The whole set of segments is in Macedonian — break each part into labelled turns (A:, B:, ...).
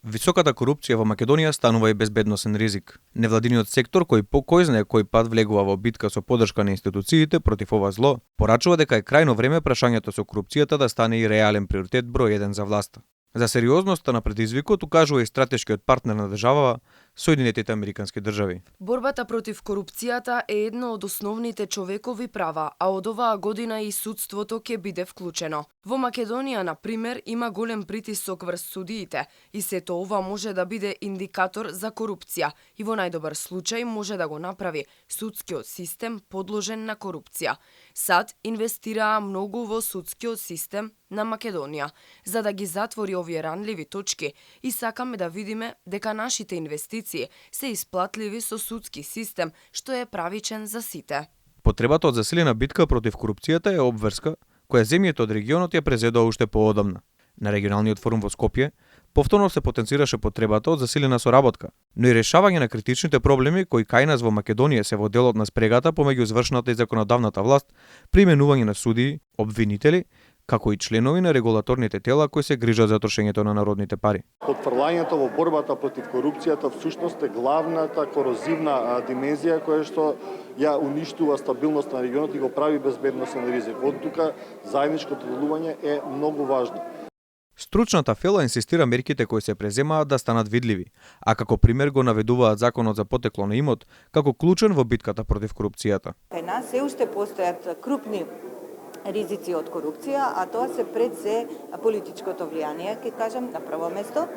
A: Високата корупција во Македонија станува и безбедносен ризик. Невладиниот сектор, кој по кој знае кој пат влегува во битка со поддршка на институциите против ова зло, порачува дека е крајно време прашањето со корупцијата да стане и реален приоритет број 1 за власта. За сериозноста на предизвикот укажува и стратешкиот партнер на државава, Соединетите Американски држави.
B: Борбата против корупцијата е едно од основните човекови права, а од оваа година и судството ќе биде вклучено. Во Македонија, на пример, има голем притисок врз судиите и сето ова може да биде индикатор за корупција и во најдобар случај може да го направи судскиот систем подложен на корупција. САД инвестираа многу во судскиот систем на Македонија, за да ги затвори овие ранливи точки и сакаме да видиме дека нашите инвестиции се исплатливи со судски систем, што е правичен за сите.
A: Потребата од засилена битка против корупцијата е обврска која земјите од регионот ја презедоа уште поодамна. На регионалниот форум во Скопје повторно се потенцираше потребата од засилена соработка, но и решавање на критичните проблеми кои кај нас во Македонија се во делот на спрегата помеѓу извршната и законодавната власт при именување на судии, обвинители, како и членови на регулаторните тела кои се грижат за трошењето на народните пари.
C: Потфрлањето во борбата против корупцијата всушност е главната корозивна димензија која што ја уништува стабилност на регионот и го прави безбедносен ризик. Од тука заедничкото делување е многу важно.
A: Стручната фела инсистира мерките кои се преземаат да станат видливи, а како пример го наведуваат законот за потекло на имот како клучен во битката против корупцијата.
D: Кај нас се уште постојат крупни ризици од корупција, а тоа се пред се политичкото влијание, ќе кажам, на прво место,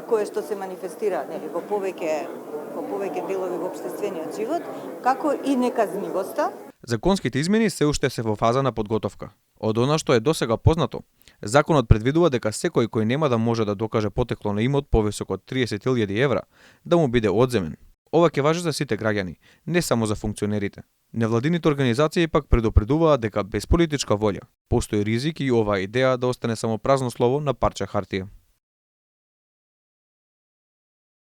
D: кое што се манифестира во повеќе делови во општествениот живот, како и неказнивоста.
A: Законските измени се уште се во фаза на подготовка. Од она што е досега познато, законот предвидува дека секој кој нема да може да докаже потекло на имот повисок од 30.000 евра, да му биде одземен. Ова ќе важи за сите граѓани, не само за функционерите. Невладините организации пак предупредуваат дека без политичка волја постои ризик и оваа идеја да остане само празно слово на парче хартија.